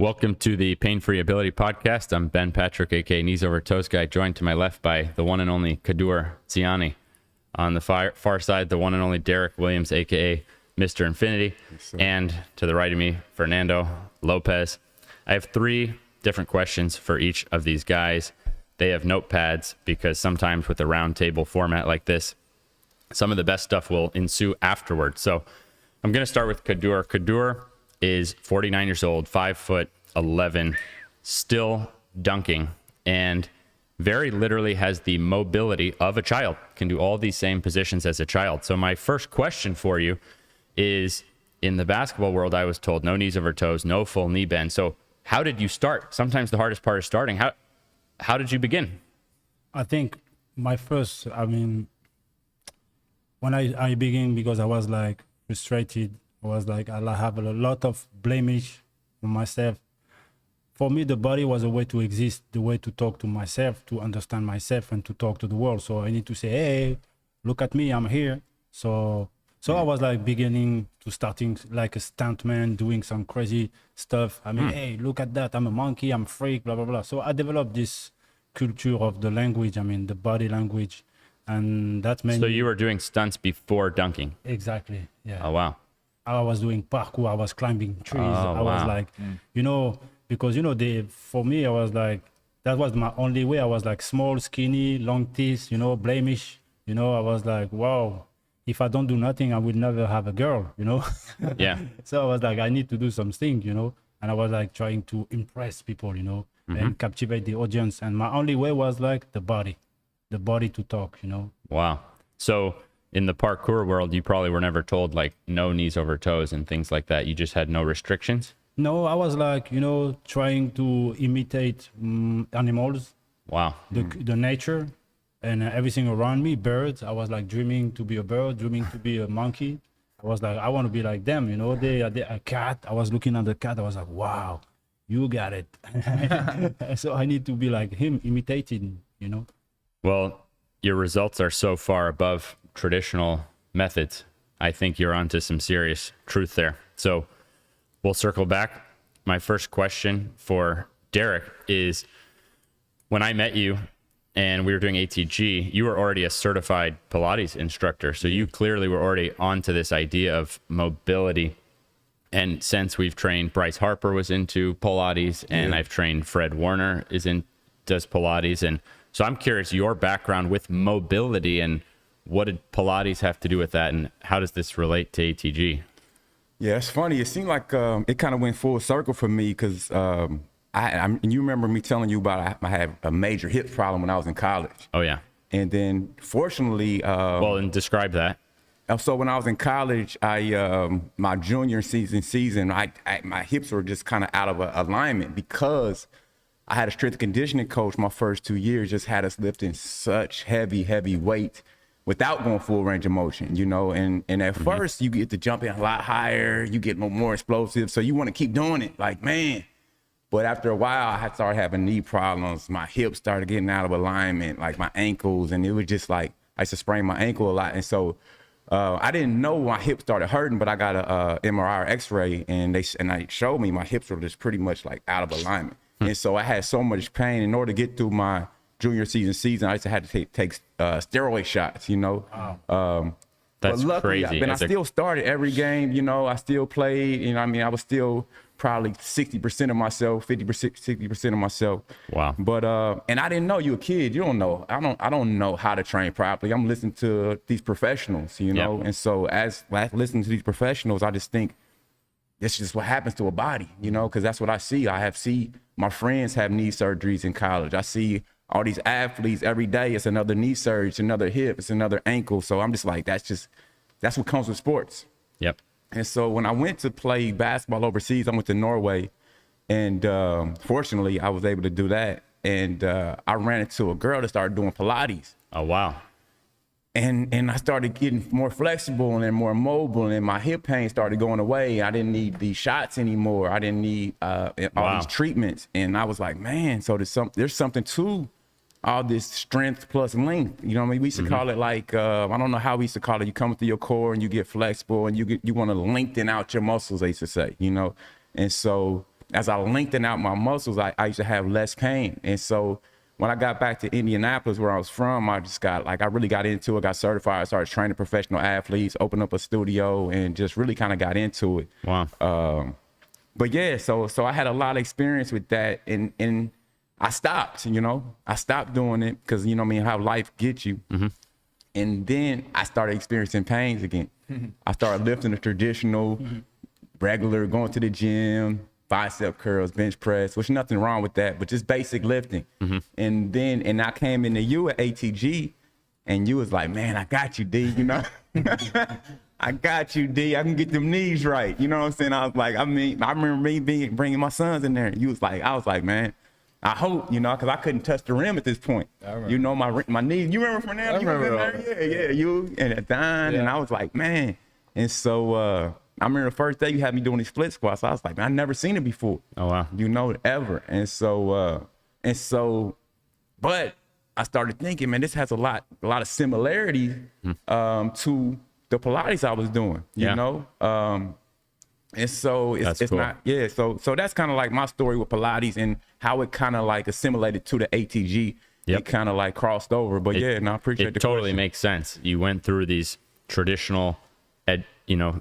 Welcome to the Pain Free Ability Podcast. I'm Ben Patrick, aka Knees Over Toes Guy, joined to my left by the one and only Kadour Ziani. On the far side, the one and only Derek Williams, aka Mr. Infinity. Yes, and to the right of me, Fernando Lopez. I have three different questions for each of these guys. They have notepads because sometimes with a round table format like this, some of the best stuff will ensue afterward. So I'm going to start with Kadour. Kadour is 49 years old, 5'11", still dunking, and very literally has the mobility of a child, can do all these same positions as a child. So my first question for you is, in the basketball world, I was told no knees over toes, no full knee bend. So how did you start? Sometimes the hardest part is starting. How did you begin? I think my first, when I began, because I was like frustrated, I was like, I have a lot of blemish on myself. For me, the body was a way to exist, the way to talk to myself, to understand myself, and to talk to the world. So I need to say, hey, look at me, I'm here. So I was like beginning to starting like a stuntman, doing some crazy stuff. Hey, look at that, I'm a monkey, I'm a freak, blah, blah, blah. So I developed this culture of the language, the body language. And that meant... So you were doing stunts before dunking? Exactly, yeah. Oh, wow. I was doing parkour, I was climbing trees. I was like, because, for me, I was like, that was my only way. I was like small, skinny, long teeth, blemish. I was like, wow, if I don't do nothing, I will never have a girl, Yeah. So I was like, I need to do something, and I was like trying to impress people, and captivate the audience. And my only way was like the body to talk, Wow. So in the parkour world, you probably were never told like no knees over toes and things like that. You just had no restrictions? No, I was like, trying to imitate animals. Wow. The nature and everything around me, birds. I was like dreaming to be a bird, dreaming to be a monkey. I was like, I want to be like them, they a cat. I was looking at the cat. I was like, wow, you got it. So I need to be like him, imitating, Well, your results are so far above traditional methods. I think you're onto some serious truth there. So we'll circle back. My first question for Derek is, when I met you and we were doing ATG, you were already a certified Pilates instructor. So you clearly were already onto this idea of mobility. And since we've trained, Bryce Harper was into Pilates, and I've trained Fred Warner does Pilates. And so I'm curious, your background with mobility, and what did Pilates have to do with that, and how does this relate to ATG? Yeah, it's funny. It seemed like it kind of went full circle for me because you remember me telling you about I had a major hip problem when I was in college. Oh, yeah. And then fortunately... and describe that. So when I was in college, my junior season, my hips were just kind of out of alignment because I had a strength and conditioning coach my first 2 years, just had us lifting such heavy weight without going full range of motion, and at first you get to jump in a lot higher, you get more explosive. So you want to keep doing it, like, man. But after a while, I started having knee problems. My hips started getting out of alignment, like my ankles. And it was just like, I used to sprain my ankle a lot. And so I didn't know my hips started hurting, but I got a MRI or X-ray, and they showed me my hips were just pretty much like out of alignment. And so I had so much pain. In order to get through my junior season, I used to have to take steroid shots, Wow. That's but luckily, crazy. I still started every game, I still played, I was still probably 60% of myself, 60% of myself. Wow. But, and I didn't know, you a kid, you don't know. I don't know how to train properly. I'm listening to these professionals, Yep. And so as I listen to these professionals, I just think, it's just what happens to a body, because that's what I see. see my friends have knee surgeries in college. I see all these athletes every day. It's another knee surgery, it's another hip, it's another ankle. So I'm just like, that's what comes with sports. Yep. And so when I went to play basketball overseas, I went to Norway, and fortunately I was able to do that. And I ran into a girl that started doing Pilates. Oh, wow. And I started getting more flexible and more mobile, and my hip pain started going away. I didn't need these shots anymore. I didn't need all these treatments. And I was like, man, so there's something to all this strength plus length. We used to call it like, I don't know how we used to call it. You come through your core and you get flexible and you want to lengthen out your muscles, they used to say, And so as I lengthened out my muscles, I used to have less pain. And so when I got back to Indianapolis, where I was from, I really got into it, got certified, I started training professional athletes, opened up a studio, and just really kind of got into it. Wow. But yeah, so I had a lot of experience with that, and I stopped, I stopped doing it because, how life gets you. And then I started experiencing pains again. I started lifting the traditional, regular, going to the gym, bicep curls, bench press, which nothing wrong with that, but just basic lifting. And I came into you at ATG, and you was like, man, I got you, D, I got you, D. I can get them knees right. You know what I'm saying? I was like, I remember me bringing my sons in there. And I was like, man, I hope, because I couldn't touch the rim at this point. My knees. You remember Fernando? I remember. Yeah. You and Don, and I was like, man. And so I remember the first day you had me doing these split squats. I was like, man, I never seen it before. Oh wow. Ever. And so, but I started thinking, man, this has a lot of similarities to the Pilates I was doing, you know? And so it's cool. not, so that's kind of like my story with Pilates and how it kind of like assimilated to the ATG. It kind of like crossed over, but I appreciate the totally question. makes sense. You went through these traditional,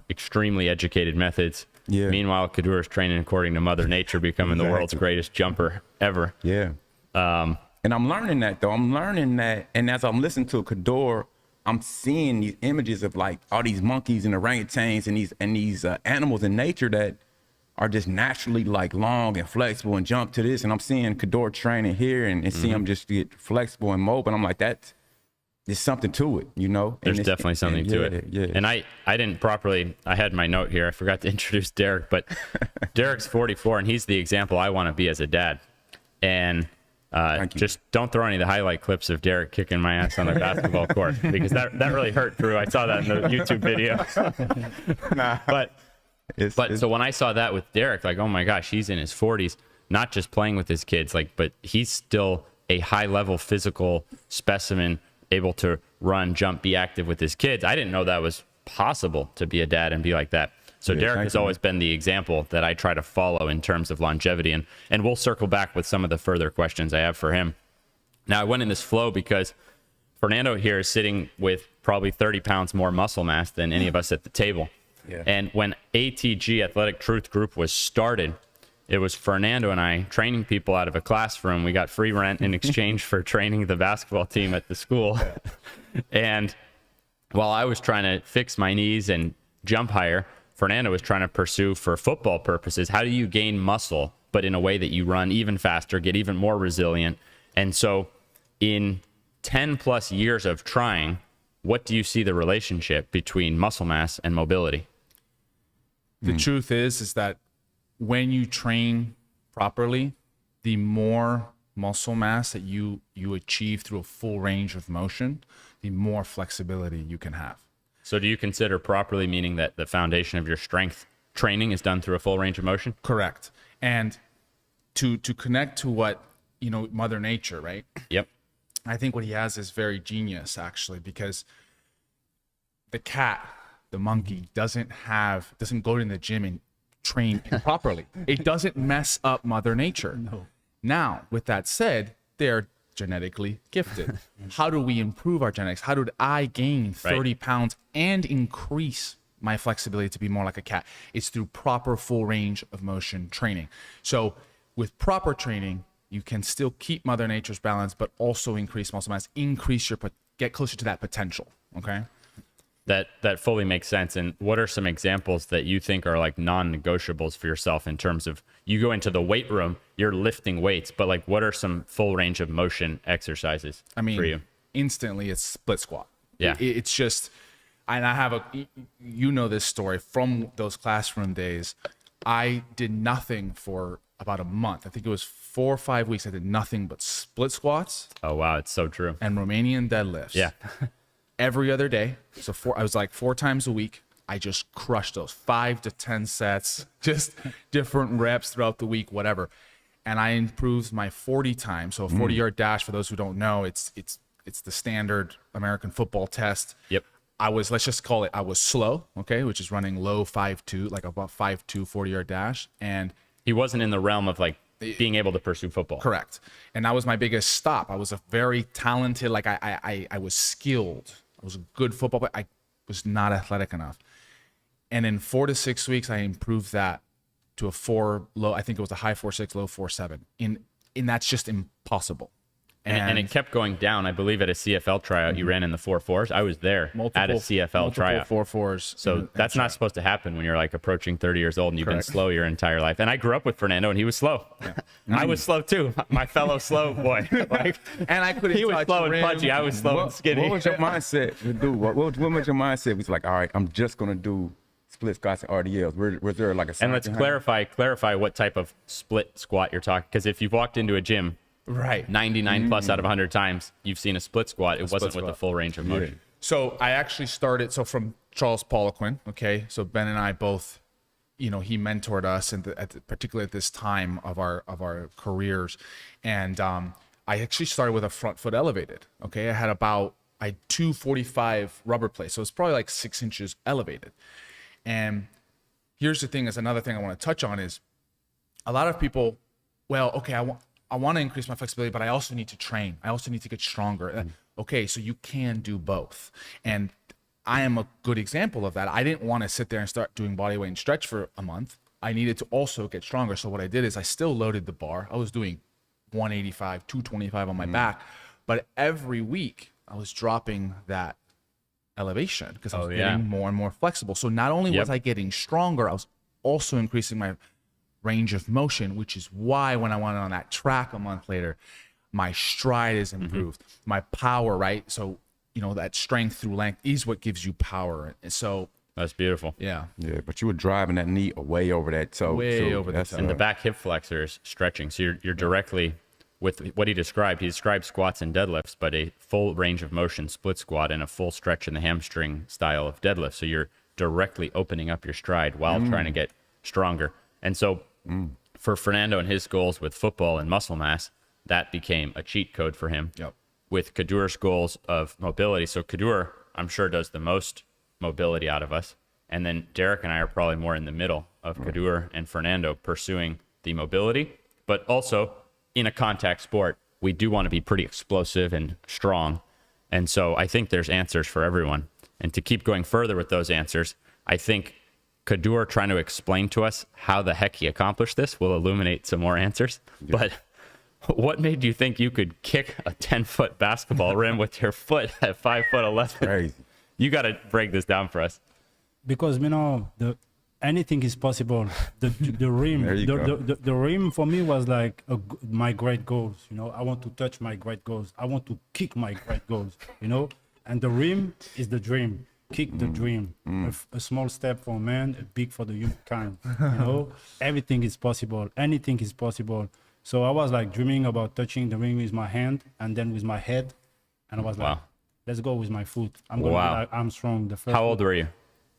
extremely educated methods. Yeah. Meanwhile, Kadour is training according to Mother Nature, becoming the world's greatest jumper ever. Yeah. And I'm learning that though. And as I'm listening to Kadour, I'm seeing these images of like all these monkeys and orangutans and these animals in nature that are just naturally like long and flexible and jump to this. And I'm seeing Kadour training here and seeing them just get flexible and mobile. And I'm like, there's something to it, There's definitely something to it. Yeah. And I didn't properly, I had my note here. I forgot to introduce Derek, but Derek's 44 and he's the example I want to be as a dad. And just don't throw any of the highlight clips of Derek kicking my ass on the basketball court because that really hurt, Drew. I saw that in the YouTube video. But so when I saw that with Derek, like, oh my gosh, he's in his 40s, not just playing with his kids, but he's still a high level physical specimen, able to run, jump, be active with his kids. I didn't know that was possible to be a dad and be like that. So Derek has always been the example that I try to follow in terms of longevity. And we'll circle back with some of the further questions I have for him. Now, I went in this flow because Fernando here is sitting with probably 30 pounds more muscle mass than any of us at the table. Yeah. And when ATG, Athletic Truth Group, was started, it was Fernando and I training people out of a classroom. We got free rent in exchange for training the basketball team at the school. And while I was trying to fix my knees and jump higher, Fernando was trying to pursue for football purposes. How do you gain muscle, but in a way that you run even faster, get even more resilient? And so in 10 plus years of trying, what do you see the relationship between muscle mass and mobility? The truth is that when you train properly, the more muscle mass that you achieve through a full range of motion, the more flexibility you can have. So do you consider properly meaning that the foundation of your strength training is done through a full range of motion? Correct. And to connect to what, Mother Nature, right? Yep. I think what he has is very genius, actually, because the cat, the monkey, doesn't go to the gym and train properly. It doesn't mess up Mother Nature. No. Now, with that said, they're genetically gifted. How do we improve our genetics? How did I gain 30 pounds and increase my flexibility to be more like a cat? It's through proper full range of motion training. So with proper training, you can still keep Mother Nature's balance, but also increase muscle mass, get closer to that potential. Okay. That fully makes sense. And what are some examples that you think are like non-negotiables for yourself in terms of you go into the weight room, you're lifting weights, but like what are some full range of motion exercises for you? Instantly it's split squat. Yeah. It's just, and I have this story from those classroom days. I did nothing for about a month. I think it was 4 or 5 weeks. I did nothing but split squats. Oh, wow. It's so true. And Romanian deadlifts. Yeah. Every other day. So I was like 4 times a week. I just crushed those 5 to 10 sets, just different reps throughout the week, whatever. And I improved my 40 time. So a 40-yard dash, for those who don't know, it's the standard American football test. Yep. Let's just call it, I was slow, okay, which is running low 5.2, like about 5.2 40-yard dash. And He wasn't in the realm of like being able to pursue football. Correct. And that was my biggest stop. I was a very talented, like I was skilled. I was a good football player. I was not athletic enough. And in 4 to 6 weeks, I improved that to a 4 low. I think it was a high 4.6, low 4.7. And that's just impossible. And it kept going down. I believe at a CFL tryout, you ran in the 4.4s. I was there at a CFL tryout. 4.4s. So that's not supposed to happen when you're like approaching 30 years old and you've been slow your entire life. And I grew up with Fernando, and he was slow. Yeah. I was slow too. My fellow slow boy. Like, and I couldn't. He was slow and pudgy. I was slow and skinny. What was your mindset to do? What was your mindset? Was like, all right, I'm just gonna do split squats and RDLs. Was there like a? And let's clarify what type of split squat you're talking. Because if you've walked into a gym, right, 99 plus out of 100 times, you've seen a split squat. It wasn't with the full range of motion. So I actually started, from Charles Poliquin, okay? So Ben and I both, he mentored us, and particularly at this time of our careers. And I actually started with a front foot elevated, okay? I had 245 rubber plates, so it's probably like 6 inches elevated. And here's the thing, is another thing I want to touch on is a lot of people, well, okay, I want to increase my flexibility, but I also need to train. I also need to get stronger. Okay, so you can do both. And I am a good example of that. I didn't want to sit there and start doing body weight and stretch for a month. I needed to also get stronger. So what I did is I still loaded the bar. I was doing 185, 225 on my back. But every week I was dropping that elevation because I was getting more and more flexible. So not only was I getting stronger, I was also increasing my range of motion, which is why when I went on that track a month later, my stride is improved, my power, right? So, that strength through length is what gives you power. And so that's beautiful. Yeah, but you were driving that knee way over that toe. Over the toe. And the back hip flexor is stretching. So you're directly with what he described. He described squats and deadlifts, but a full range of motion split squat and a full stretch in the hamstring style of deadlift. So you're directly opening up your stride while trying to get stronger. And so for Fernando and his goals with football and muscle mass, that became a cheat code for him. Yep. With Kadour's goals of mobility. So Kadour, I'm sure, does the most mobility out of us. And then Derek and I are probably more in the middle of Kadour and Fernando pursuing the mobility. But also, in a contact sport, we do want to be pretty explosive and strong. And so I think there's answers for everyone. And to keep going further with those answers, I think Kadour trying to explain to us how the heck he accomplished this will illuminate some more answers. Yeah. But what made you think you could kick a 10-foot basketball rim with your foot at 5'11"? Crazy. You got to break this down for us. Because anything is possible. The rim, the rim for me was like my great goals. I want to touch my great goals. I want to kick my great goals. And the rim is the dream. Kick the dream. A small step for man, a big for the humankind. Everything is possible. Anything is possible. So I was like dreaming about touching the ring with my hand and then with my head, and I was like, let's go with my foot. I'm going to be like Armstrong. How old were you?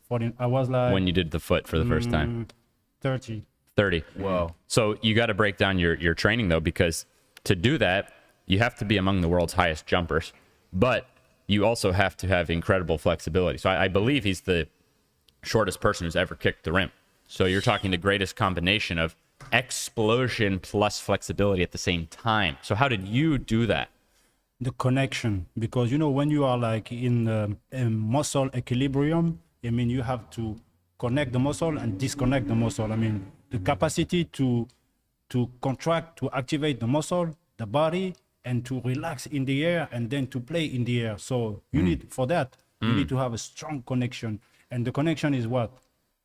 14. I was like, when you did the foot for the first time? 30. 30. Whoa. So you got to break down your training though, because to do that, you have to be among the world's highest jumpers, but you also have to have incredible flexibility. So I believe he's the shortest person who's ever kicked the rim. So you're talking the greatest combination of explosion plus flexibility at the same time. So how did you do that? The connection, because when you are like in muscle equilibrium, you have to connect the muscle and disconnect the muscle. The capacity to contract, to activate the muscle, the body, and to relax in the air and then to play in the air. So you need for that, you need to have a strong connection. And the connection is what?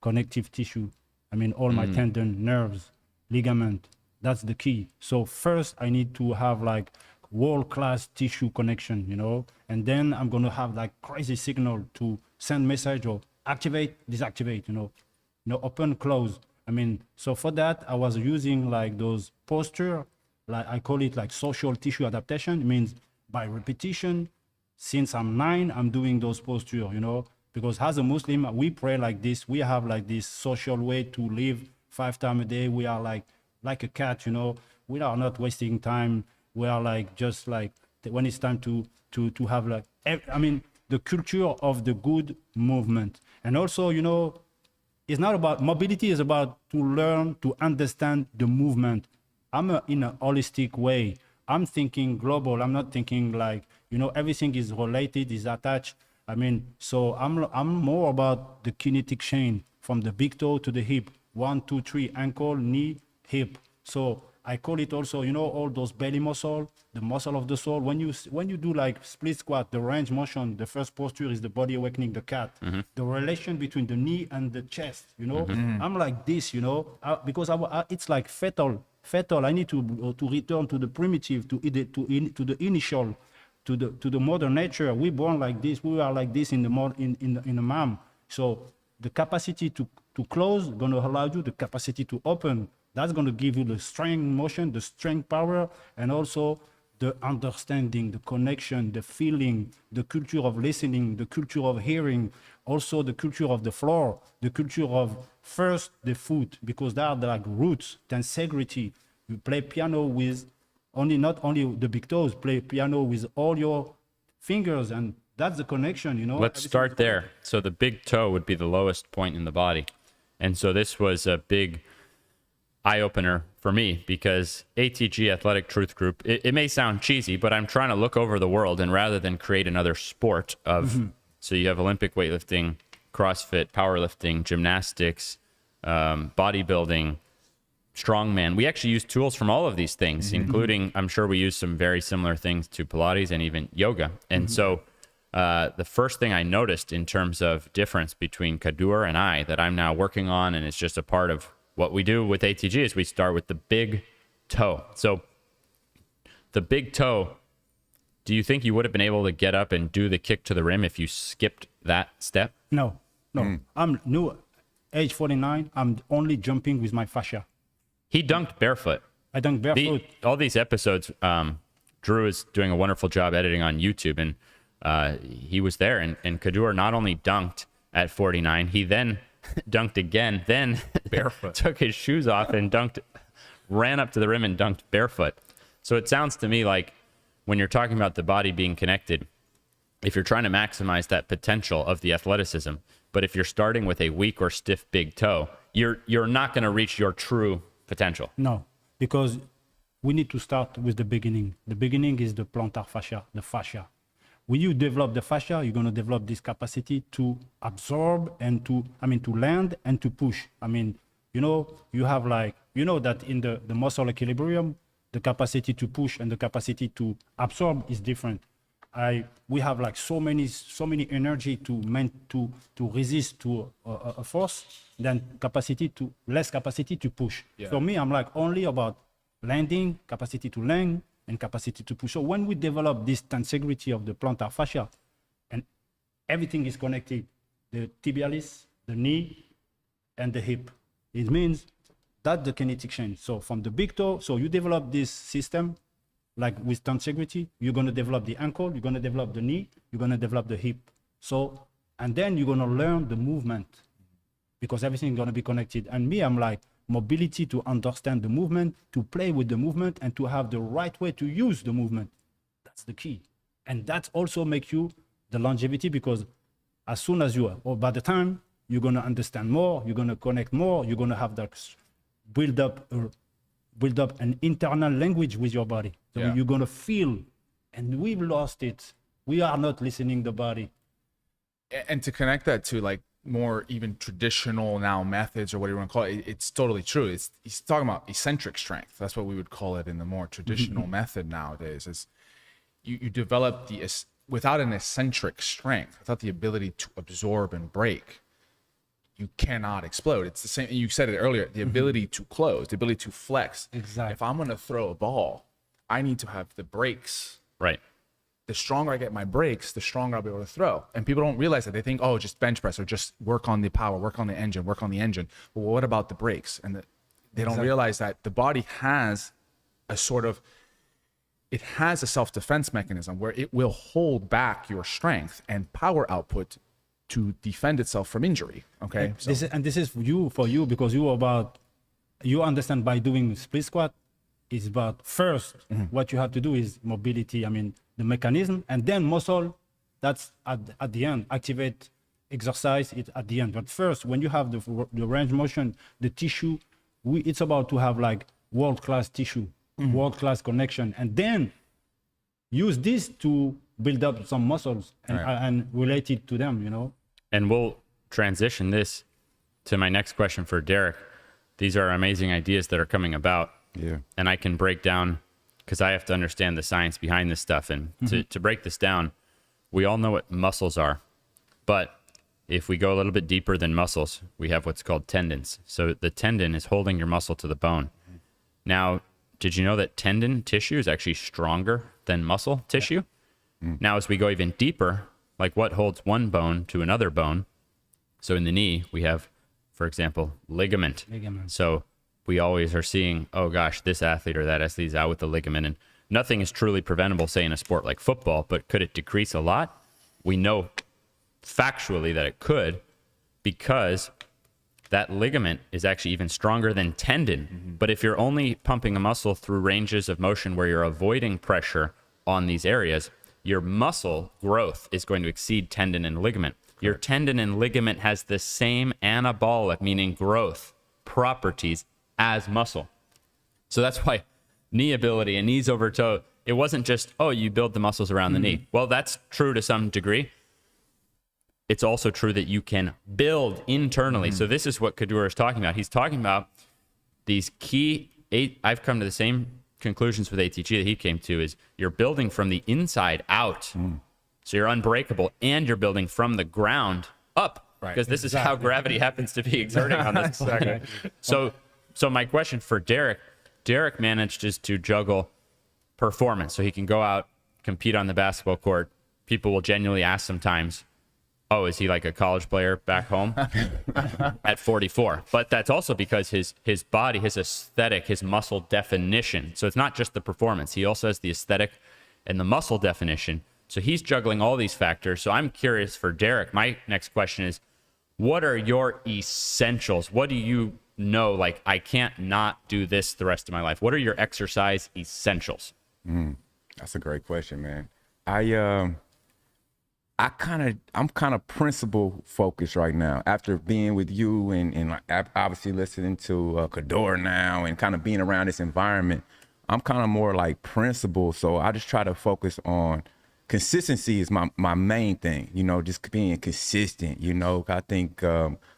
Connective tissue. All my tendon, nerves, ligament, that's the key. So first I need to have like world-class tissue connection, and then I'm going to have like crazy signal to send message or activate, deactivate, open, close. So for that I was using like those posture, like I call it like social tissue adaptation. It means by repetition, since I'm 9, I'm doing those posture, because as a Muslim, we pray like this. We have like this social way to live 5 times a day. We are like a cat, we are not wasting time. We are like, just like when it's time to have like, the culture of the good movement. And also, it's not about mobility, is about to learn to understand the movement. In a holistic way. I'm thinking global. I'm not thinking like, everything is related, is attached. So I'm more about the kinetic chain from the big toe to the hip. 1, 2, 3, ankle, knee, hip. So I call it also, all those belly muscle, the muscle of the soul. When you do like split squat, the range motion, the first posture is the body awakening, the cat. The relation between the knee and the chest, I'm like this, because it's like fatal. I need to return to the primitive, to the initial, to the mother nature. We born like this. We are like this in the mom. So the capacity to close gonna allow you the capacity to open. That's gonna give you the strength motion, the strength power, and also the understanding, the connection, the feeling, the culture of listening, the culture of hearing, also the culture of the floor, the culture of first the foot, because they are like roots, tensegrity. You play piano with not only the big toes, play piano with all your fingers, and that's the connection, Let's start there. So the big toe would be the lowest point in the body. And so this was a big eye-opener for me, because ATG, Athletic Truth Group, it may sound cheesy, but I'm trying to look over the world, and rather than create another sport of, so you have Olympic weightlifting, CrossFit, powerlifting, gymnastics, bodybuilding, strongman. We actually use tools from all of these things, including, I'm sure we use some very similar things to Pilates and even yoga. And so the first thing I noticed in terms of difference between Kadour and I that I'm now working on, and it's just a part of what we do with ATG, is we start with the big toe. So the big toe, do you think you would have been able to get up and do the kick to the rim if you skipped that step? No. I'm new, age 49. I'm only jumping with my fascia. He dunked barefoot. I dunk barefoot. All these episodes, Drew is doing a wonderful job editing on YouTube, and he was there. And Kadour not only dunked at 49, he then dunked again, then Barefoot. took his shoes off and dunked, ran up to the rim and dunked barefoot. So it sounds to me like when you're talking about the body being connected, if you're trying to maximize that potential of the athleticism, but if you're starting with a weak or stiff big toe, you're not going to reach your true potential. No, because we need to start with the beginning. The beginning is the plantar fascia, the fascia. When you develop the fascia, you're going to develop this capacity to absorb and to land and to push. You have like, that in the muscle equilibrium, the capacity to push and the capacity to absorb is different. We have like so many energy to resist to a force, than less capacity to push. Yeah. For me, I'm like only about landing, capacity to land, and capacity to push. So when we develop this tensegrity of the plantar fascia, and everything is connected, the tibialis, the knee, and the hip, it means that's the kinetic chain. So from the big toe, so you develop this system, like with tensegrity, you're going to develop the ankle, you're going to develop the knee, you're going to develop the hip. So, and then you're going to learn the movement, because everything is going to be connected. And me, I'm like, mobility to understand the movement, to play with the movement, and to have the right way to use the movement. That's the key. And that also makes you the longevity, because as soon as you are, or by the time you're going to understand more, you're going to connect more, you're going to have that build up an internal language with your body. So you're going to feel, and we've lost it. We are not listening the body. And to connect that to like more even traditional now methods, or what you want to call it, it's totally true. He's talking about eccentric strength. That's what we would call it in the more traditional method nowadays. Is you develop without an eccentric strength, without the ability to absorb and break, you cannot explode. It's the same. You said it earlier, the ability to close, the ability to flex. Exactly. If I'm going to throw a ball, I need to have the brakes. Right. The stronger I get my brakes, the stronger I'll be able to throw. And people don't realize that. They think, oh, just bench press, or just work on the power, work on the engine. But what about the brakes? And they don't realize that the body has a self-defense mechanism where it will hold back your strength and power output to defend itself from injury. Okay. This is for you, because you understand by doing split squat is about first, what you have to do is mobility, the mechanism, and then muscle, that's at the end, activate exercise it at the end. But first, when you have the range motion, the tissue, it's about to have like world-class tissue, world-class connection, and then use this to build up some muscles and relate it to them, you know? And we'll transition this to my next question for Derek. These are amazing ideas that are coming about. Yeah. And I can break down, because I have to understand the science behind this stuff. And to break this down, we all know what muscles are. But if we go a little bit deeper than muscles, we have what's called tendons. So the tendon is holding your muscle to the bone. Now, did you know that tendon tissue is actually stronger than muscle tissue? Now, as we go even deeper, like what holds one bone to another bone? So in the knee, we have, for example, ligament. So we always are seeing, oh gosh, this athlete or that athlete is out with the ligament. And nothing is truly preventable, say, in a sport like football, but could it decrease a lot? We know factually that it could, because that ligament is actually even stronger than tendon. But if you're only pumping a muscle through ranges of motion where you're avoiding pressure on these areas, your muscle growth is going to exceed tendon and ligament. Your tendon and ligament has the same anabolic, meaning growth, properties as muscle. So that's why knee ability and knees over toe, it wasn't just, oh, you build the muscles around the knee. Well, that's true to some degree. It's also true that you can build internally. So this is what Kadour is talking about. He's talking about these key eight. I've come to the same conclusions with ATG that he came to, is you're building from the inside out. So you're unbreakable, and you're building from the ground up, because this is how gravity happens to be exerting on this. So my question for Derek manages to juggle performance. So he can go out, compete on the basketball court. People will genuinely ask sometimes, oh, is he like a college player back home at 44? But that's also because his body, his aesthetic, his muscle definition. So it's not just the performance. He also has the aesthetic and the muscle definition. So he's juggling all these factors. So I'm curious for Derek. My next question is, what are your essentials? What do you know, like, I can't not do this the rest of my life? What are your exercise essentials? That's a great question, man. I'm kind of principle focused right now. After being with you and obviously listening to Kadour now and kind of being around this environment, I'm kind of more like principle. So I just try to focus on consistency is my main thing, you know, just being consistent, you know. I think,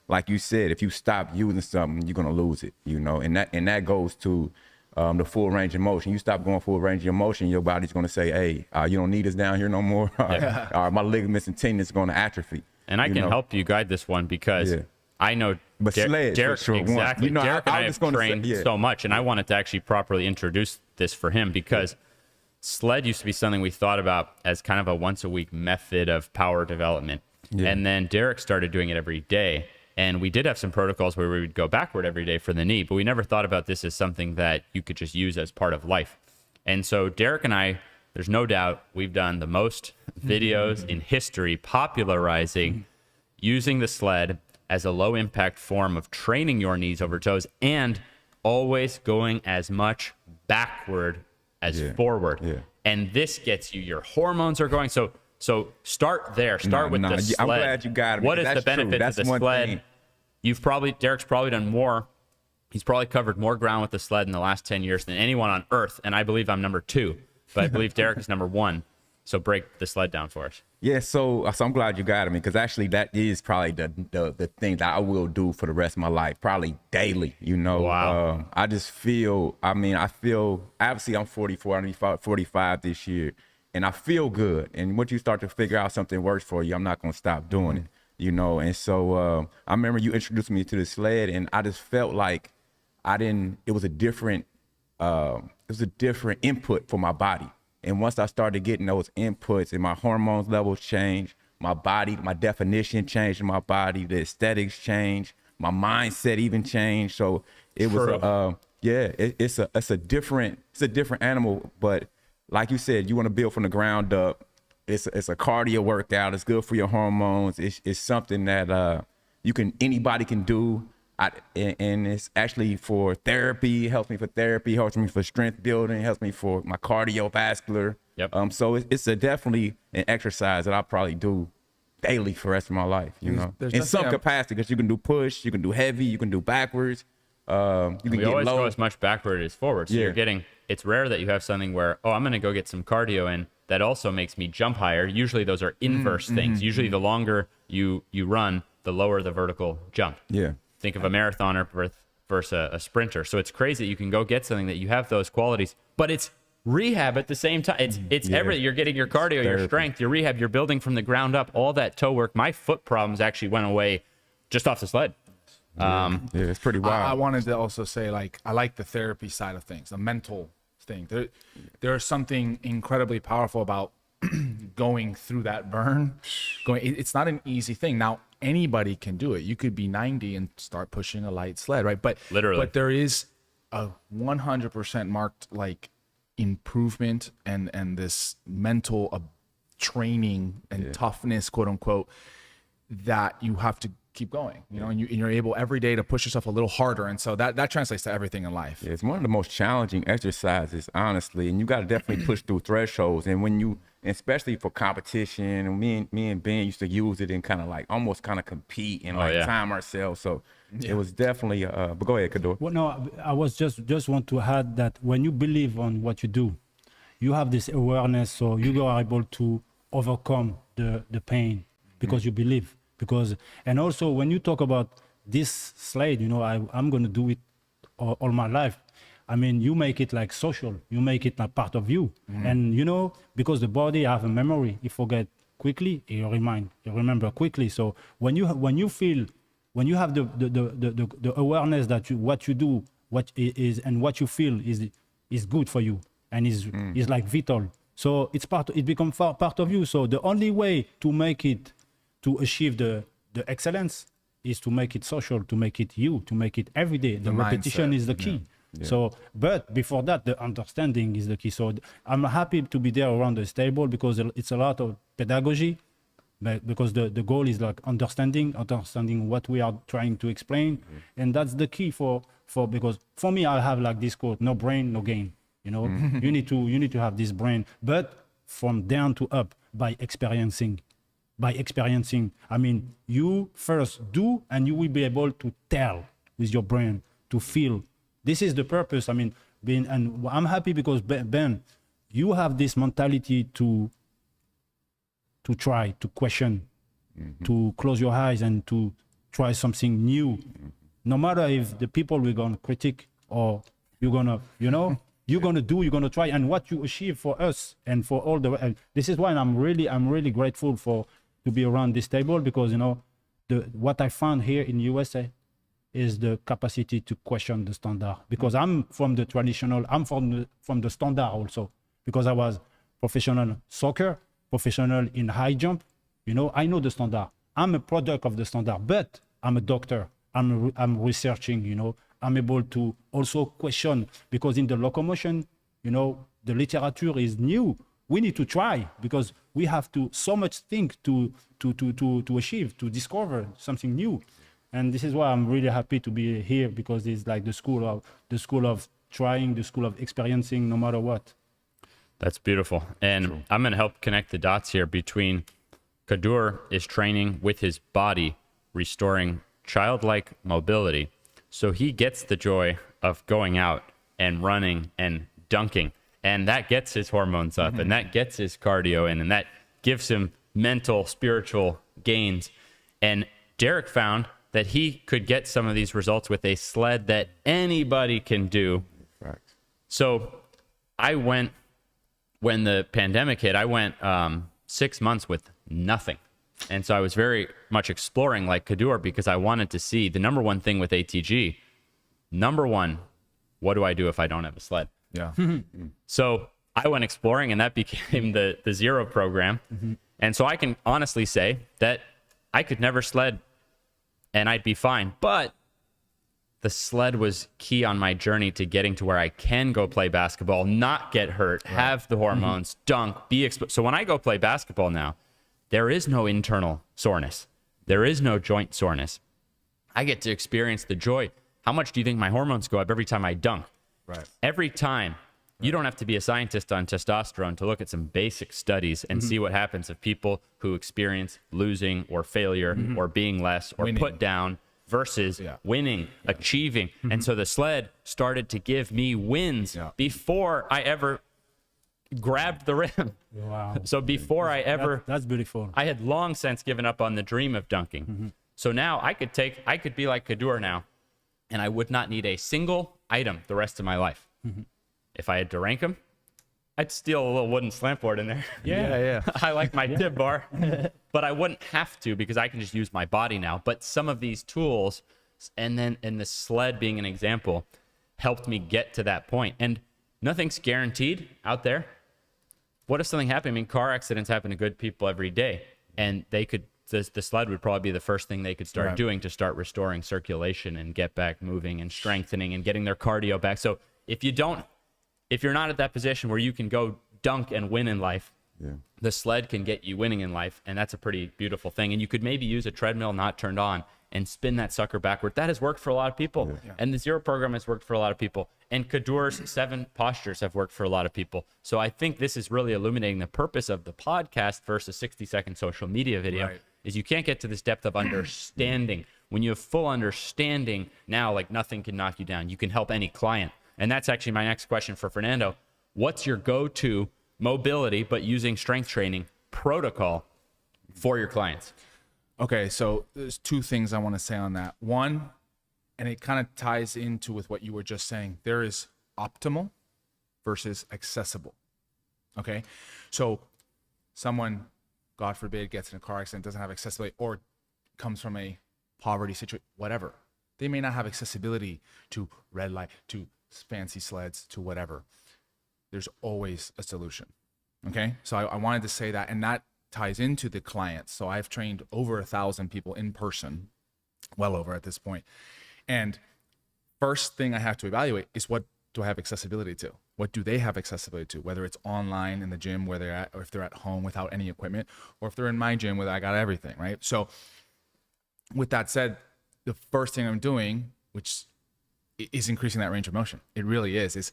like you said, if you stop using something, you're going to lose it, you know, and that goes to the full range of motion. You stop going full range of motion, your body's going to say, hey, you don't need us down here no more. My ligaments and tendons are going to atrophy. And I can help you guide this one, because I know Derek, sure, exactly. you know, Derek and I have trained so much, and I wanted to actually properly introduce this for him, because sled used to be something we thought about as kind of a once a week method of power development. And then Derek started doing it every day. And we did have some protocols where we would go backward every day for the knee, but we never thought about this as something that you could just use as part of life. And so Derek and I, there's no doubt we've done the most videos in history popularizing using the sled as a low impact form of training your knees over toes, and always going as much backward as forward. And this gets you, your hormones are going. So start there. Start with the sled. I'm glad you got it. What is the benefit of the sled? Thing. Derek's probably done more. He's probably covered more ground with the sled in the last 10 years than anyone on earth. And I believe I'm number 2, but I believe Derek is number 1. So break the sled down for us. Yeah, so I'm glad you got me, because actually that is probably the thing that I will do for the rest of my life, probably daily, you know. Wow. I just feel, obviously I'm 44, I'm 45 this year, and I feel good. And once you start to figure out something works for you, I'm not going to stop doing it, you know. And so I remember you introduced me to the sled, and I just felt like it was a different input for my body. And once I started getting those inputs and my hormones levels changed, my body, my definition changed in my body, the aesthetics changed, my mindset even changed. So it was, it's a different animal. But like you said, you want to build from the ground up. It's a cardio workout. It's good for your hormones. It's something that anybody can do. And it's actually for therapy. It helps me for therapy, helps me for strength building, helps me for my cardiovascular. Yep. So it's definitely an exercise that I probably do daily for the rest of my life, you know, there's in some definitely capacity, because you can do push, you can do heavy, you can do backwards, you can We get always low. go as much backward as forward. So Yeah. you're getting, it's rare that you have something where, oh, I'm going to go get some cardio in that also makes me jump higher. Usually those are inverse things. Usually the longer you run, the lower the vertical jump. Yeah. Think of a marathoner versus a sprinter. So it's crazy that you can go get something that you have those qualities, but it's rehab at the same time. It's everything. You're getting your cardio, your Therapy. strength, your rehab, you're building from the ground up, all that toe work. My foot problems actually went away just off the sled. Yeah, it's pretty wild. I wanted to also say, like, I like the therapy side of things, the mental thing. There is something incredibly powerful about going through that burn. It's not an easy thing. Now, anybody can do it. You could be 90 and start pushing a light sled, right? But Literally. but there is a 100% marked like improvement and this mental training and toughness, quote unquote, that you have to keep going, you know, and you're able every day to push yourself a little harder. And so that translates to everything in life. It's one of the most challenging exercises, honestly, and you got to definitely push through thresholds. And when you, especially for competition, and me and Ben used to use it and kind of like almost kind of compete and like time ourselves. So it was definitely. But go ahead, Kadour. Well, no, I was just want to add that when you believe on what you do, you have this awareness, so you are able to overcome the pain because you believe. Because, and also when you talk about this slide, you know, I'm going to do it all my life. I mean, you make it like social, you make it a part of you. And, you know, because the body have a memory, you forget quickly, you remember quickly. So when you have the awareness that what you do, what is, and what you feel is good for you and is like vital. So it becomes part of you. So the only way to make it, to achieve the excellence is to make it social, to make it you, to make it every day. The repetition mindset, is the key. So, but before that, the understanding is the key. So I'm happy to be there around the table because it's a lot of pedagogy, but because the goal is like understanding what we are trying to explain. And that's the key because for me, I have like this quote, no brain, no gain. You know, you need to have this brain, but from down to up by experiencing. I mean, you first do, and you will be able to tell with your brain, to feel. This is the purpose. I mean, and I'm happy because Ben, you have this mentality to try, to question, to close your eyes and to try something new. No matter if the people will gonna critique or you're gonna, you know, you're gonna try, and what you achieve for us and for all the. This is why I'm really grateful to be around this table, because you know what I found here in USA is the capacity to question the standard, because I'm from the traditional, I'm from the standard also, because I was professional soccer, professional in high jump, you know, I know the standard. I'm a product of the standard, but I'm a doctor. I'm researching, you know, I'm able to also question, because in the locomotion, you know, the literature is new. We need to try, because we have to so much think to achieve, to discover something new. And this is why I'm really happy to be here, because it's like the school of trying, the school of experiencing, no matter what. That's beautiful. And I'm going to help connect the dots here between Kadour is training with his body, restoring childlike mobility. So he gets the joy of going out and running and dunking. And that gets his hormones up, and that gets his cardio in, and that gives him mental, spiritual gains. And Derek found that he could get some of these results with a sled that anybody can do. Right. So I went, when the pandemic hit, I went 6 months with nothing. And so I was very much exploring like Kadour, because I wanted to see the number one thing with ATG. Number one, what do I do if I don't have a sled? Yeah. So I went exploring, and that became the Zero program. And so I can honestly say that I could never sled and I'd be fine. But the sled was key on my journey to getting to where I can go play basketball, not get hurt, have the hormones, dunk, be exposed. So when I go play basketball now, there is no internal soreness. There is no joint soreness. I get to experience the joy. How much do you think my hormones go up every time I dunk? Right. Every time You don't have to be a scientist on testosterone to look at some basic studies and see what happens if people who experience losing or failure or being less or Winning. put down versus winning, achieving. And so the sled started to give me wins before I ever grabbed the rim. Wow. So before I ever, That's beautiful. I had long since given up on the dream of dunking. So now I could be like Kadour now, and I would not need a single item the rest of my life. If I had to rank them, I'd steal a little wooden slant board in there. Yeah. I like my tib bar, but I wouldn't have to because I can just use my body now. But some of these tools, and the sled being an example, helped me get to that point. And nothing's guaranteed out there. What if something happened? I mean, car accidents happen to good people every day, and the sled would probably be the first thing they could start doing to start restoring circulation and get back moving and strengthening and getting their cardio back. So if you're not at that position where you can go dunk and win in life, the sled can get you winning in life, and that's a pretty beautiful thing. And you could maybe use a treadmill not turned on and spin that sucker backward. That has worked for a lot of people, and the Zero program has worked for a lot of people, and Kadour's 7 postures have worked for a lot of people. So I think this is really illuminating the purpose of the podcast versus 60-second social media video. Is you can't get to this depth of understanding. When you have full understanding, now like nothing can knock you down. You can help any client. And that's actually my next question for Fernando. What's your go-to mobility, but using strength training protocol for your clients? Okay, so there's 2 things I want to say on that. One, and it kind of ties into with what you were just saying, there is optimal versus accessible. Okay, so someone, God forbid, gets in a car accident, doesn't have accessibility, or comes from a poverty situation, whatever. They may not have accessibility to red light, to fancy sleds, to whatever. There's always a solution. Okay, so I wanted to say that, and that ties into the clients. So I've trained over 1,000 people in person, well over at this point. And first thing I have to evaluate is, what do I have accessibility to? What do they have accessibility to? Whether it's online in the gym where they're at, or if they're at home without any equipment, or if they're in my gym where I got everything, right? So with that said, the first thing I'm doing, which is increasing that range of motion. It really is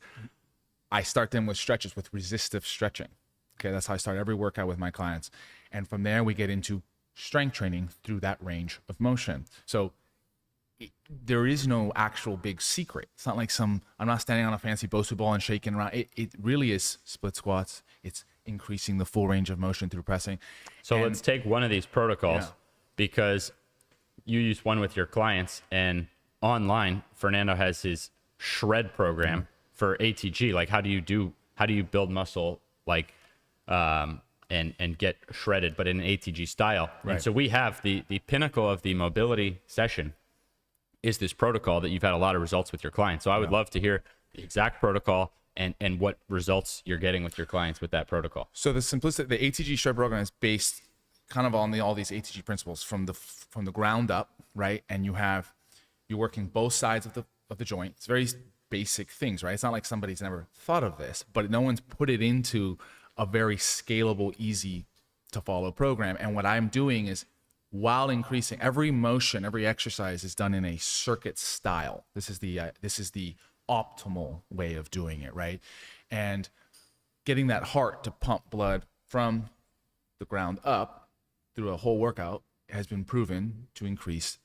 I start them with stretches, with resistive stretching. Okay, that's how I start every workout with my clients. And from there, we get into strength training through that range of motion. So there is no actual big secret. It's not like I'm not standing on a fancy Bosu ball and shaking around. It really is split squats. It's increasing the full range of motion through pressing. So let's take one of these protocols, because you use one with your clients, and online, Fernando has his shred program for ATG. Like, how do you build muscle, like, and get shredded, but in an ATG style. Right. And so we have the pinnacle of the mobility session is this protocol that you've had a lot of results with your clients. So I would love to hear the exact protocol and what results you're getting with your clients with that protocol. So the ATG shred program is based kind of on all these ATG principles from the ground up, right? And you're working both sides of the joint. It's very basic things, right? It's not like somebody's never thought of this, but no one's put it into a very scalable, easy to follow program. And what I'm doing is, while increasing every motion, every exercise is done in a circuit style. This is the optimal way of doing it, right? And getting that heart to pump blood from the ground up through a whole workout has been proven to increase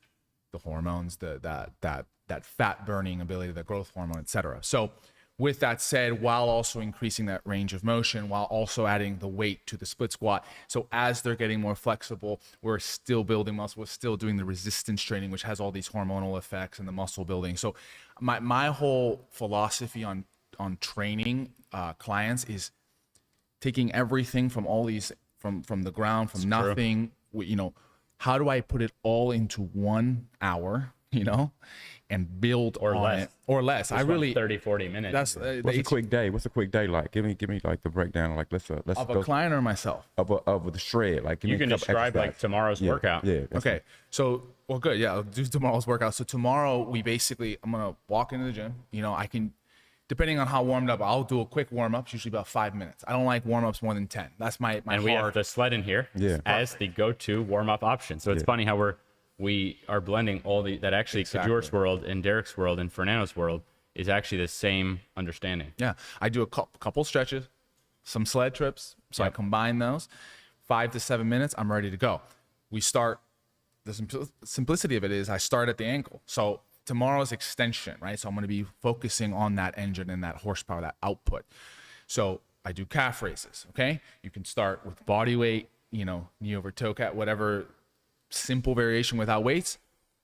the hormones, that fat burning ability, the growth hormone, etc. So with that said, while also increasing that range of motion, while also adding the weight to the split squat. So as they're getting more flexible, we're still building muscle, we're still doing the resistance training, which has all these hormonal effects and the muscle building. So my whole philosophy on training clients is taking everything from all these, from the ground, from nothing, how do I put it all into 1 hour, and build or on less. it, or less. Just 30, 40 minutes. What's a quick day? What's a quick day like? Give me like the breakdown. Like let's of go a client or myself. of the shred. Like give You me can a couple describe like exercises. tomorrow's workout. Yeah. Okay. So, well, good. Yeah, I'll do tomorrow's workout. So tomorrow I'm gonna walk into the gym. I can, depending on how warmed up, I'll do a quick warm up, usually about 5 minutes. I don't like warm ups more than 10. That's my And we have the sled in here as the go-to warm-up option. So it's funny how we are blending all that actually Kadour's world and Derek's world and Fernando's world is actually the same understanding. Yeah, I do a couple stretches, some sled trips. So I combine those. 5 to 7 minutes, I'm ready to go. We start, the simplicity of it is I start at the ankle. So tomorrow's extension, right? So I'm going to be focusing on that engine and that horsepower, that output. So I do calf raises, okay? You can start with body weight, you know, knee over toe cat, whatever simple variation without weights,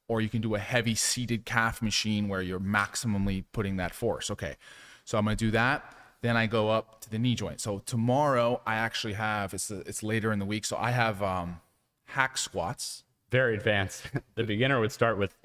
or you can do a heavy seated calf machine where you're maximally putting that force. Okay, so I'm going to do that. Then I go up to the knee joint. So tomorrow I actually have, it's later in the week, so I have hack squats. Very advanced. The beginner would start with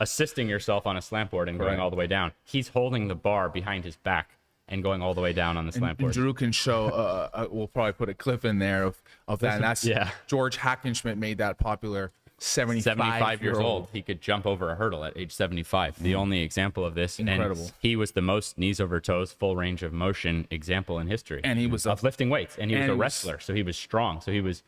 assisting yourself on a slant board and going all the way down. He's holding the bar behind his back and going all the way down on the slant board. And Drew can show, we'll probably put a clip in there of that. And that's, George Hackenschmidt made that popular. 75 years old. He could jump over a hurdle at age 75. The only example of this. Incredible. And he was the most knees over toes, full range of motion example in history. And he was of lifting weights. And he was a wrestler, so he was strong. So he was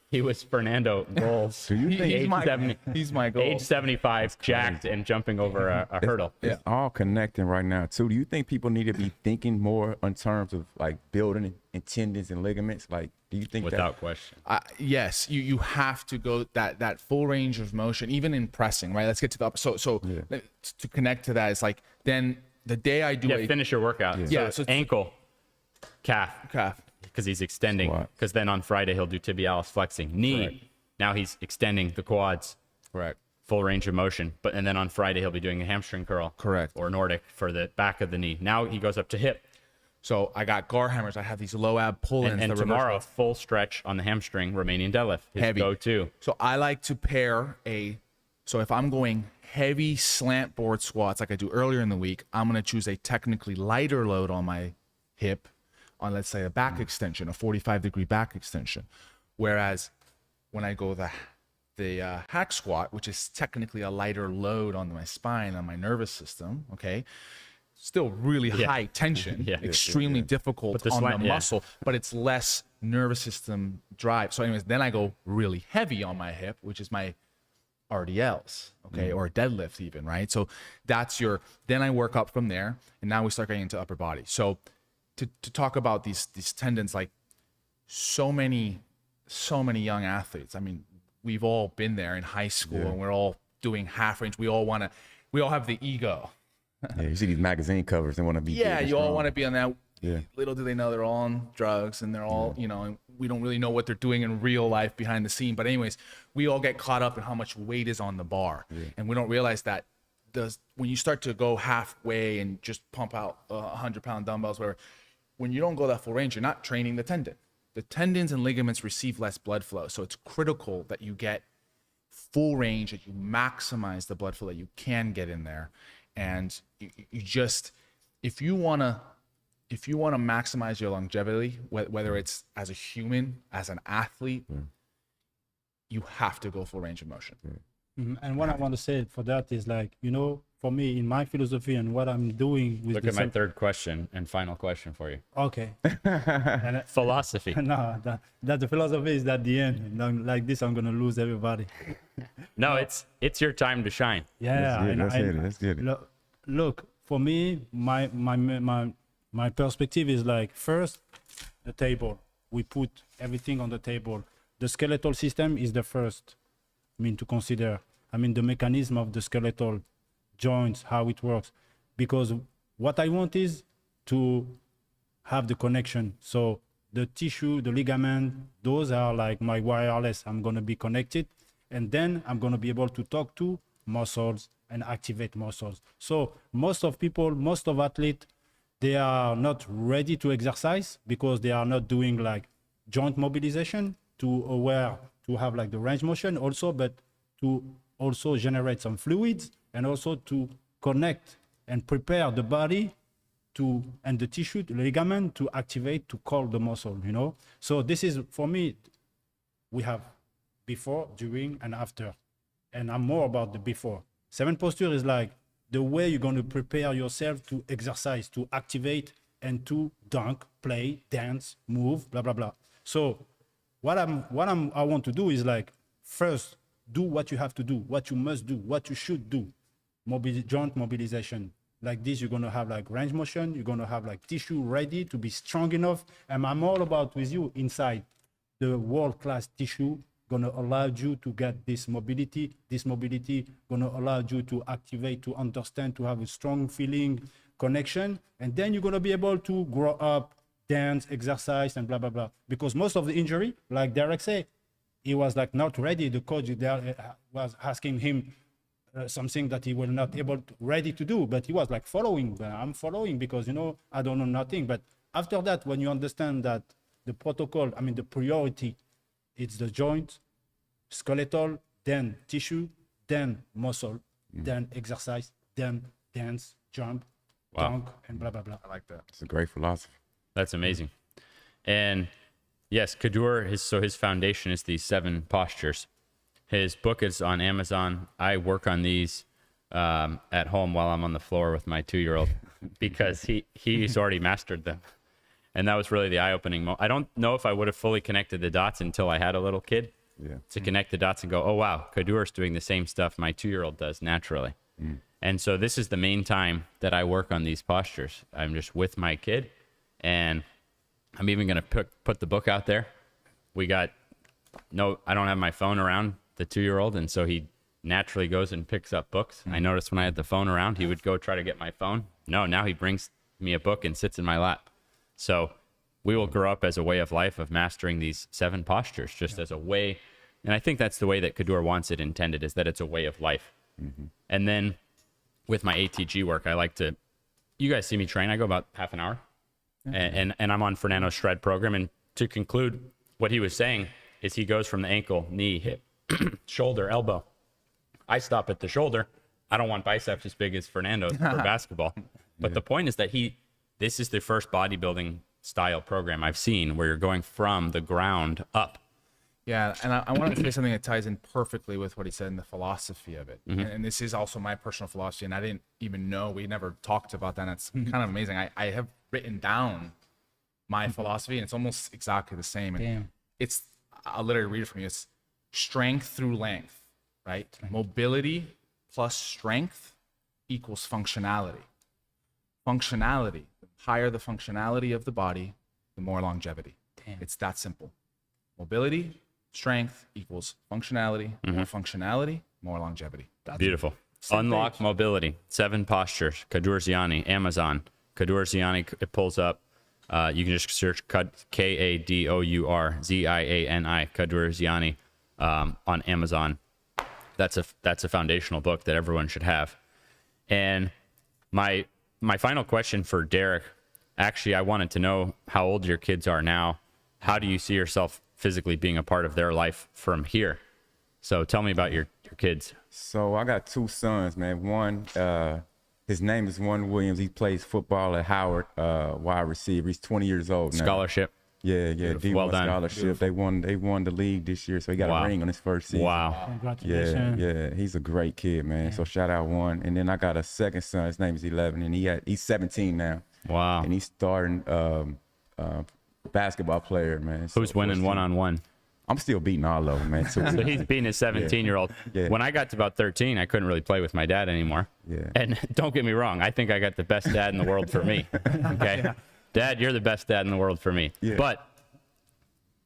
he was Fernando Goals. Do you think he's my goal? Age 75, jacked and jumping over a hurdle. It's all connecting right now too. Do you think people need to be thinking more in terms of like building and tendons and ligaments? Like, do you think without question? Yes, you have to go that full range of motion, even in pressing, right? Let's get to the upper. So to connect to that, it's like then the day I do finish your workout. Yeah, so ankle, calf, because he's extending. Because then on Friday he'll do tibialis flexing. Knee, correct. Now he's extending the quads. Correct. Full range of motion. And then on Friday he'll be doing a hamstring curl. Correct. Or Nordic for the back of the knee. Now he goes up to hip. So I got gar hammers. I have these low ab pull-ins. And tomorrow, full stretch on the hamstring, Romanian deadlift. His heavy go-to. So I like to pair so if I'm going heavy slant board squats like I do earlier in the week, I'm going to choose a technically lighter load on my hip on, let's say, a back extension, a 45-degree back extension. Whereas when I go the hack squat, which is technically a lighter load on my spine, on my nervous system, okay, still really high tension, extremely difficult on the muscle, but it's less nervous system drive. So anyways, then I go really heavy on my hip, which is my RDLs, okay, or deadlift even, right? So that's then I work up from there, and now we start getting into upper body. So to talk about these tendons, like so many young athletes, I mean, we've all been there in high school, and we're all doing half range. We all have the ego. Yeah, you see these magazine covers, they want to be. Yeah, you all want to be on that. Yeah. Little do they know they're all on drugs, and they're all, and we don't really know what they're doing in real life behind the scene. But anyways, we all get caught up in how much weight is on the bar, and we don't realize that when you start to go halfway and just pump out 100-pound dumbbells, where when you don't go that full range, you're not training the tendon. The tendons and ligaments receive less blood flow, so it's critical that you get full range, that you maximize the blood flow that you can get in there. And you just, if you want to maximize your longevity, whether it's as a human, as an athlete, you have to go full range of motion. And what I want to say for that is, like, for me, in my philosophy and what I'm doing with look at my third question and final question for you. Okay. Philosophy. No, that the philosophy is that the end. Like this, I'm gonna lose everybody. No, it's your time to shine. Yeah, let's get it. Look, for me, my perspective is like, first, the table. We put everything on the table. The skeletal system is the first, to consider. The mechanism of the skeletal joints, how it works. Because what I want is to have the connection. So the tissue, the ligament, those are like my wireless. I'm going to be connected. And then I'm going to be able to talk to muscles and activate muscles. So most of athletes, they are not ready to exercise because they are not doing like joint mobilization to have like the range motion also, but to also generate some fluids and also to connect and prepare the body and the tissue, the ligament to activate, to call the muscle, So this is, for me, we have before, during, and after. And I'm more about the before. 7 posture is like the way you're going to prepare yourself to exercise, to activate, and to dunk, play, dance, move, blah, blah, blah. So what I want to do is like, first, do what you have to do, what you must do, what you should do. Joint mobilization. like this, you're gonna have like range motion, you're gonna have like tissue ready to be strong enough. And I'm all about with you inside the world-class tissue gonna allow you to get this mobility. This mobility gonna allow you to activate, to understand, to have a strong feeling connection, and then you're gonna be able to grow up, dance, exercise, and blah blah blah. Because most of the injury, like Derek said, he was like not ready. The coach there was asking him something that he was not ready to do, but he was like following. I'm following because I don't know nothing. But after that, when you understand that the protocol, I mean the priority, it's the joint, skeletal, then tissue, then muscle, then exercise, then dance, jump, dunk, and blah blah blah. I like that. It's a great philosophy. That's amazing. And yes, Kadour, his foundation is these 7 postures. His book is on Amazon. I work on these at home while I'm on the floor with my 2-year-old because he's already mastered them. And that was really the eye-opening moment. I don't know if I would have fully connected the dots until I had a little kid to connect the dots and go, oh, wow, Kadour's doing the same stuff my 2-year-old does naturally. And so this is the main time that I work on these postures. I'm just with my kid, and I'm even going to put the book out there. I don't have my phone around the 2-year-old, and so he naturally goes and picks up books. I noticed when I had the phone around, he would go try to get my phone. No, now he brings me a book and sits in my lap. So we will grow up as a way of life of mastering these 7 postures, just as a way. And I think that's the way that Kadour wants it intended, is that it's a way of life. And then with my ATG work, I like to, you guys see me train, I go about half an hour. And I'm on Fernando's shred program. And to conclude, what he was saying is he goes from the ankle, knee, hip, shoulder, elbow. I stop at the shoulder. I don't want biceps as big as Fernando's for basketball. But the point is that this is the first bodybuilding style program I've seen where you're going from the ground up. Yeah, and I wanted to say something that ties in perfectly with what he said in the philosophy of it. And this is also my personal philosophy, and I didn't even know, we never talked about that, and it's kind of amazing. I have written down my philosophy, and it's almost exactly the same. And I'll literally read it from you. It's strength through length, right? Mobility plus strength equals functionality. Functionality, the higher the functionality of the body, the more longevity. It's that simple. Mobility, strength equals functionality, more functionality, more longevity. That's beautiful. Unlock mobility. 7 postures. Kadour Ziani, Amazon. Kadour Ziani, it pulls up. You can just search Kadour Ziani, Kadour Ziani, on Amazon. That's a foundational book that everyone should have. And my final question for Derek, actually, I wanted to know how old your kids are now. How do you see yourself physically being a part of their life from here? So tell me about your kids. So I got 2 sons, man. One, his name is Warren Williams. He plays football at Howard, wide receiver. He's 20 years old now. Scholarship. Yeah, D1 Well done. scholarship. Beautiful. They won the league this year, so he got a ring on his first season. Wow. Congratulations. Yeah, he's a great kid, man. So shout out Warren. And then I got a second son. His name is 11, and he's 17 now. Wow. And he's starting basketball player, man. Who's winning one-on-one? I'm still beating all of them, man. So So he's beating his 17-year-old. Yeah. When I got to about 13, I couldn't really play with my dad anymore. Yeah. And don't get me wrong, I think I got the best dad in the world for me. Okay? Dad, you're the best dad in the world for me. Yeah. But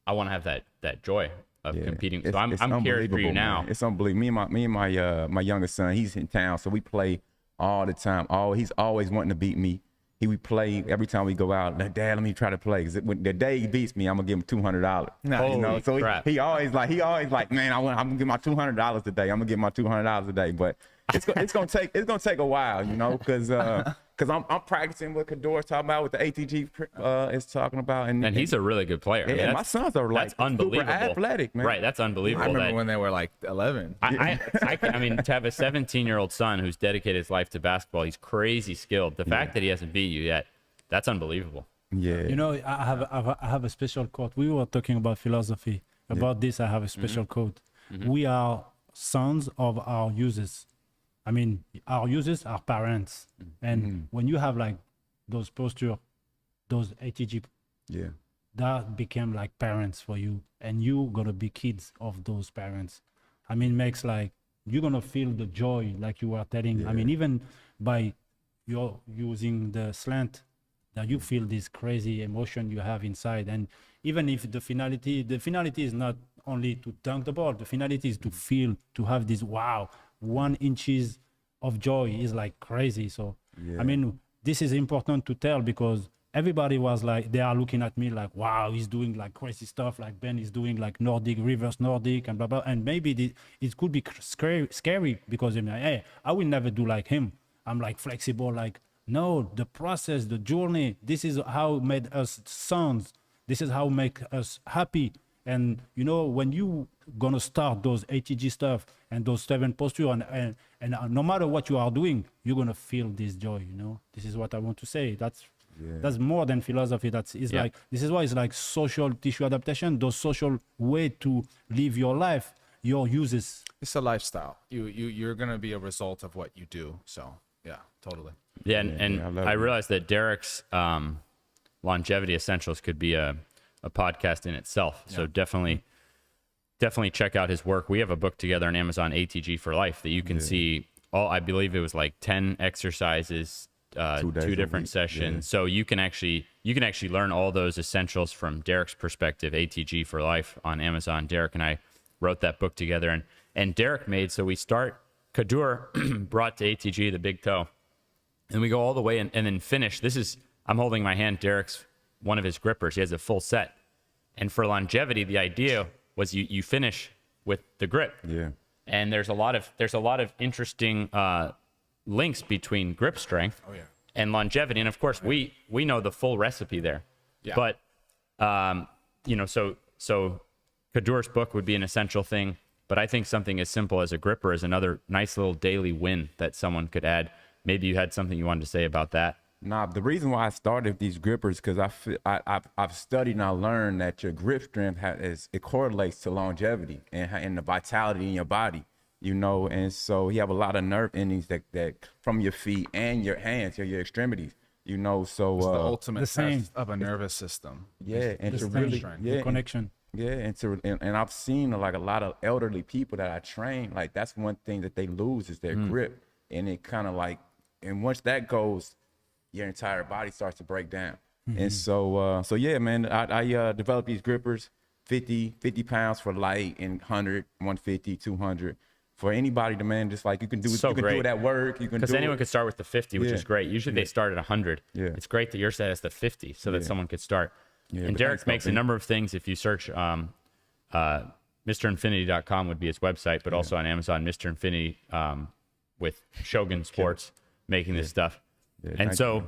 I want to have that joy of competing. So I'm cared for you now. Man. It's unbelievable. Me and my youngest son, he's in town, so we play all the time. He's always wanting to beat me. We play every time we go out. Like, Dad, let me try to play. Cause when the day he beats me, I'm gonna give him $200. Holy So crap. he always like, man, I'm gonna give my $200 today. I'm gonna give my $200 a day. But it's gonna take a while, because I'm practicing what Kadour's talking about, what the ATG is talking about, and he's a really good player. I mean, my sons are like that's unbelievable. super athletic, man. Right, that's unbelievable. I remember when they were like 11. I mean, to have a 17-year-old son who's dedicated his life to basketball, he's crazy skilled. The fact that he hasn't beat you yet, that's unbelievable. Yeah. I have a special quote. We were talking about philosophy. About this, I have a special quote. We are sons of our users. I mean, our users are parents. And when you have like those posture, those ATG, that became like parents for you. And you're going to be kids of those parents. I mean, makes like, you're going to feel the joy like you were telling. I mean, even by you're using the slant, that you feel this crazy emotion you have inside. And even if the finality is not only to dunk the ball, the finality is to feel, to have this, wow, 1 inches of joy is like crazy. So, I mean, this is important to tell, because everybody was like, they are looking at me like, wow, he's doing like crazy stuff. Like Ben is doing like Nordic, reverse Nordic and blah, blah. And maybe it could be scary because I'm like, hey, I will never do like him. I'm like flexible, like, no, the process, the journey, this is how made us sons. This is how make us happy. And you know, when you gonna start those ATG stuff and those 7 posture, and no matter what you are doing, you're gonna feel this joy. You know, this is what I want to say. That's more than philosophy. Like, this is why it's like social tissue adaptation. Those social way to live your life, your uses. It's a lifestyle. You're gonna be a result of what you do. So yeah, totally. Yeah, and I realized that Derek's longevity essentials could be a podcast in itself. So definitely check out his work. We have a book together on Amazon, ATG for Life, that you can see all, I believe it was like 10 exercises, 2 different sessions. So you can actually learn all those essentials from Derek's perspective, ATG for Life on Amazon. Derek and I wrote that book together, and Derek made, so we start, Kadour brought to ATG the big toe, and we go all the way and then finish. I'm holding my hand, Derek's one of his grippers. He has a full set. And for longevity, the idea was you finish with the grip. Yeah. And there's a lot of interesting links between grip strength and longevity. And of course, we know the full recipe there. Yeah. But so Kadour's book would be an essential thing. But I think something as simple as a gripper is another nice little daily win that someone could add. Maybe you had something you wanted to say about that. Nah, the reason why I started these grippers, because I've studied and I learned that your grip strength it correlates to longevity and the vitality in your body, you know. And so you have a lot of nerve endings that from your feet and your hands or your extremities, you know. So it's the ultimate test of a nervous system. Yeah, and to really the connection. And I've seen like a lot of elderly people that I train, like that's one thing that they lose is their grip, and it kind of like, and once that goes, your entire body starts to break down. And so yeah, man, I developed these grippers, 50 pounds for light and 100, 150, 200. For anybody, man, just like you can do it at work. You can because anyone could start with the 50, which is great. Usually they start at 100. Yeah. It's great that yours has the 50 so that someone could start. Yeah, and Derek makes a number of things. If you search MrInfinity.com would be his website, but also on Amazon, Mr. Infinity with Shogun Sports making this stuff. Yeah, and so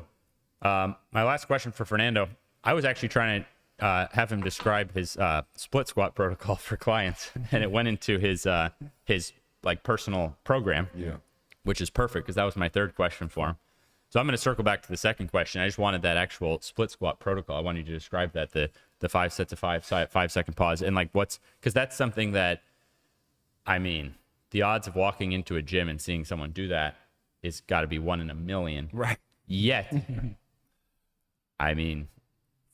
my last question for Fernando, I was actually trying to have him describe his split squat protocol for clients, and it went into his like personal program, which is perfect because that was my third question for him. So I'm going to circle back to the second question. I just wanted that actual split squat protocol. I wanted you to describe that, the 5 sets of 5-second pause, and like because that's something that, I mean, the odds of walking into a gym and seeing someone do that is got to be 1 in a million. Right. Yet, I mean,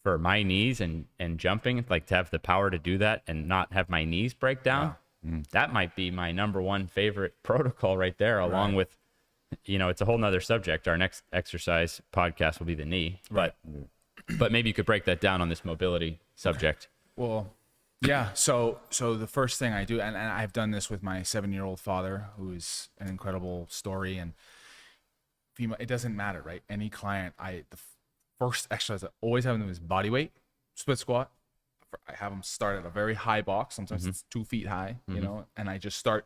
for my knees and jumping, like to have the power to do that and not have my knees break down, that might be my number one favorite protocol right there, along with, it's a whole nother subject. Our next exercise podcast will be the knee, but maybe you could break that down on this mobility subject. Well, yeah. So the first thing I do, and I've done this with my 7-year-old father, who is an incredible story, and it doesn't matter, right? Any client, the first exercise I always have them is body weight, split squat. I have them start at a very high box. Sometimes it's 2 feet high, and I just start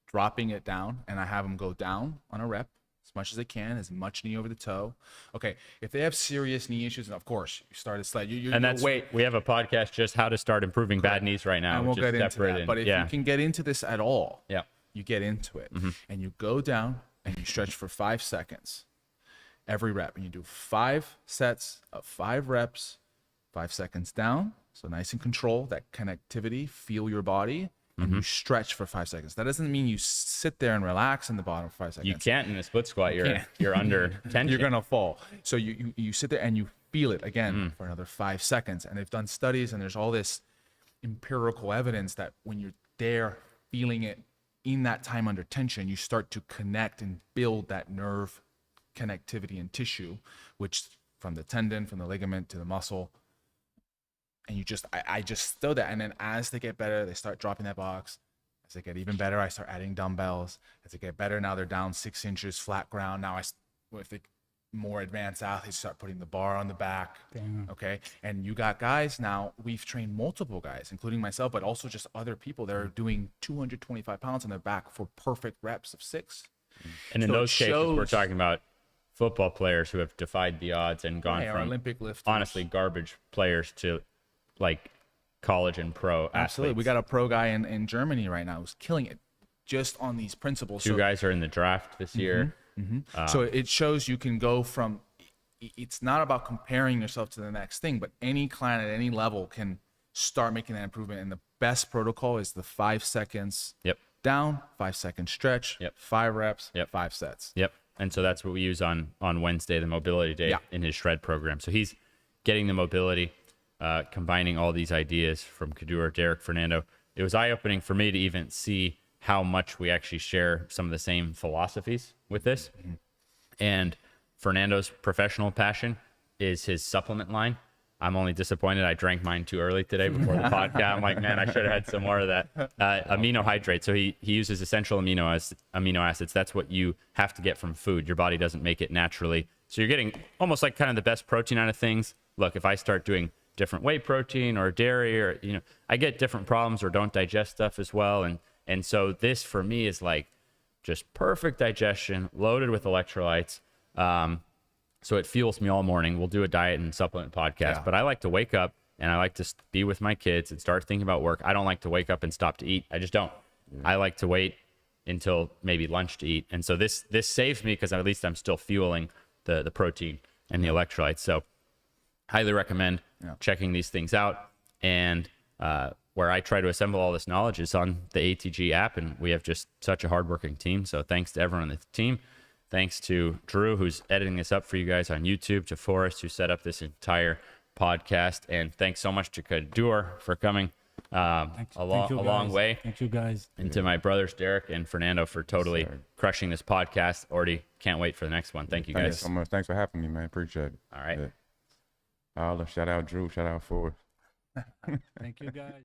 dropping it down, and I have them go down on a rep as much as they can, as much knee over the toe. Okay, if they have serious knee issues, and of course you start to slide. We have a podcast just how to start improving bad knees right now. And we'll get into that. But if you can get into this at all, you get into it, and you go down and you stretch for 5 seconds every rep, and you do 5 sets of 5 reps, 5 seconds down. So nice and control that connectivity, feel your body, and you stretch for 5 seconds. That doesn't mean you sit there and relax in the bottom for 5 seconds. You can't in a split squat. You're under tension. You're gonna fall. So you sit there and you feel it again for another 5 seconds. And they've done studies, and there's all this empirical evidence that when you're there feeling it in that time under tension, you start to connect and build that nerve connectivity in tissue, which from the tendon, from the ligament to the muscle. And I just throw that. And then as they get better, they start dropping that box. As they get even better, I start adding dumbbells. As they get better, now they're down 6 inches, flat ground. Now if they more advanced athletes start putting the bar on the back. Damn. Okay. And you got guys now, we've trained multiple guys, including myself, but also just other people that are doing 225 pounds on their back for perfect reps of 6. And in So it those cases, we're shows- talking about football players who have defied the odds and gone Yeah, or from Olympic lifters. honestly garbage players to like college and pro Absolutely. athletes. We got a pro guy in Germany right now who's killing it just on these principles. Two guys are in the draft this year. So it shows you can go from, it's not about comparing yourself to the next thing, but any client at any level can start making that improvement. And the best protocol is the 5 seconds Yep. down, 5 second stretch, Yep. 5 reps, Yep. 5 sets. Yep. And so that's what we use on Wednesday, the mobility day Yeah. in his shred program. So he's getting the mobility, combining all these ideas from Kadour, Derek, Fernando. It was eye-opening for me to even see how much we actually share some of the same philosophies with this. And Fernando's professional passion is his supplement line. I'm only disappointed I drank mine too early today before the podcast. I'm like, man, I should have had some more of that. Amino hydrate. So he uses essential amino acids. That's what you have to get from food. Your body doesn't make it naturally. So you're getting almost like kind of the best protein out of things. Look, if I start doing different whey protein or dairy, or I get different problems or don't digest stuff as well. And so this for me is like just perfect digestion, loaded with electrolytes. So it fuels me all morning. We'll do a diet and supplement podcast, but I like to wake up and I like to be with my kids and start thinking about work. I don't like to wake up and stop to eat. I just don't. I like to wait until maybe lunch to eat. And so this saves me because at least I'm still fueling the protein and the electrolytes. So highly recommend checking these things out. And where I try to assemble all this knowledge is on the ATG app, and we have just such a hardworking team. So thanks to everyone on the team. Thanks to Drew, who's editing this up for you guys on YouTube, to Forrest, who set up this entire podcast, and thanks so much to Kadour for coming a long way. Thank you, guys. And to my brothers, Derek and Fernando, for totally crushing this podcast. Already can't wait for the next one. Thank you, Thanks guys. so much. Thanks for having me, man. Appreciate it. All right. Shout out Drew. Shout out Forrest. Thank you, guys.